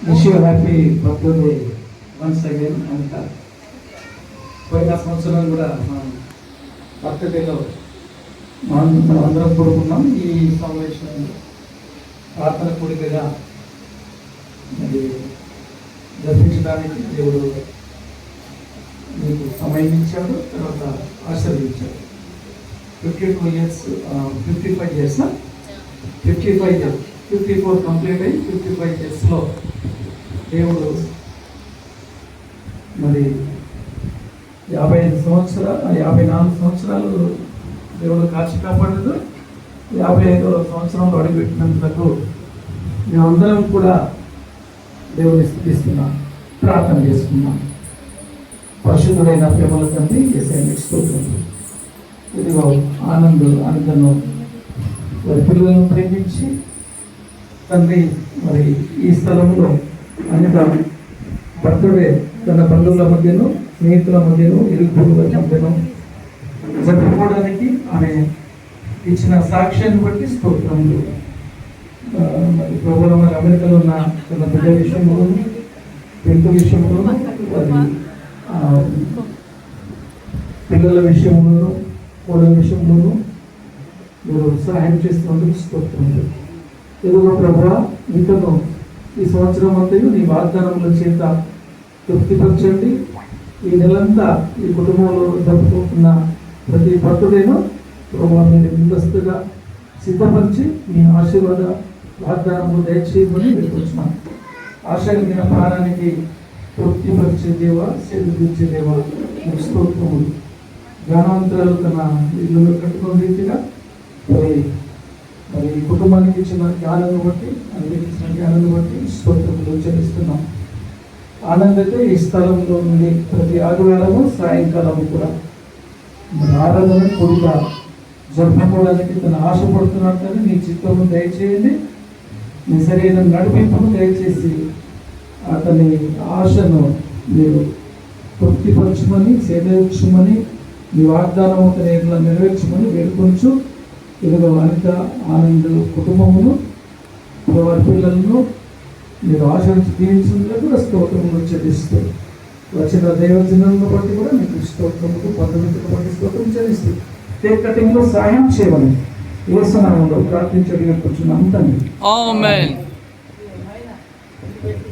Wish you happy birthday once again అంట. పోయిన సంవత్సరం కూడా బర్త్డేలో మనం అందరం కూడుకున్నాం. ఈ సమావేశంలో ప్రార్థన కూడికగా మరి జరిపించడానికి దేవుడు మీకు సమయం ఇచ్చాడు, తర్వాత ఆశీర్వదించాడు. 52 years 55 years 55 years 54 కంప్లీట్ అయ్యి 55 yearsలో దేవుడు మరి 54 సంవత్సరాలు దేవుడు కాచి కాపాడదు. 55వ సంవత్సరంలో అడుగుపెట్టినందుకు మేమందరం కూడా దేవుని స్తుతిస్తున్నాం, ప్రార్థన చేసుకున్నాం. పరిశుద్ధుడైన ప్రేమల తండ్రి యేసయ్య స్తోత్రం. ఇదిగో ఆనందను వారి పిల్లలను ప్రేమించి తండ్రి మరి ఈ స్థలంలో అనేక భక్తుడే తన బంధువుల మధ్యను, స్నేహితుల మధ్యను, ఇరుగు మధ్యను జరుపుకోవడానికి ఆమె ఇచ్చిన సాక్ష్యాన్ని బట్టి స్తోత్రములు. మరి ప్రభువుల మరి అమెరికాలో ఉన్న తన బిడ్డ విషయంలోను, పెంపు విషయంలోను, మరి పిల్లల విషయంలోను, కోడల విషయంలోను మీరు సహాయం చేస్తున్నందుకు స్తోత్రములు. ఎదుగు ప్రభువా, ఇతను ఈ సంవత్సరం అంతయు నీ వాగ్దానముల చేత తృప్తిపరచండి. ఈ నెలంతా ఈ కుటుంబంలో జరుపుకుంటున్న ప్రతి భక్తుడైనా ప్రభువా మీరు ముందస్తుగా సిద్ధపరిచి మీ ఆశీర్వాద వాగ్దానములు దయచేయమని వేడుకుంటున్నాను. ఆశ కలిగిన ప్రాణానికి తృప్తిపరిచే దేవ, సేవించే దేవ మీకు స్తోత్రములు. జ్ఞానాంతరాలు తన ఇల్లు కట్టుకున్న రీతిగా మరి కుటుంబానికి ఇచ్చిన జ్ఞానాన్ని బట్టి, అందించిన జ్ఞానాన్ని బట్టి స్తోత్రములు చెల్లిస్తున్నాం. ఆనందైతే ఈ స్థలంలో నుండి ప్రతి ఆదివారము సాయంకాలము కూడా మన ఆరాధన కొడుగా జరుపుకోవడానికి తన ఆశపడుతున్నాడు. కానీ నీ చిత్తము దయచేయండి, నీ సరైన నడిపింపును దయచేసి అతని ఆశను మీరు తృప్తిపరచమని, సేవించమని, నీ వాగ్దానం అతని ఇట్లా నెరవేర్చమని వేడుకొంచు. ఇదిగో అనిత ఆనంద్ కుటుంబమును, వారి పిల్లలను మీరు ఆశించి దీవించినందుకు కూడా స్తోత్రములు చెల్లిస్తూ, వచ్చిన దైవజనులను బట్టి కూడా మీకు స్తోత్రములు, పద్ధతులను బట్టి స్తోత్రం చెల్లిస్తూ కేక్ కటింగ్లో సహాయం చేయమని యేసు నామములో ప్రార్థించి అడిగి కూర్చున్నాం తండ్రి. ఆమేన్.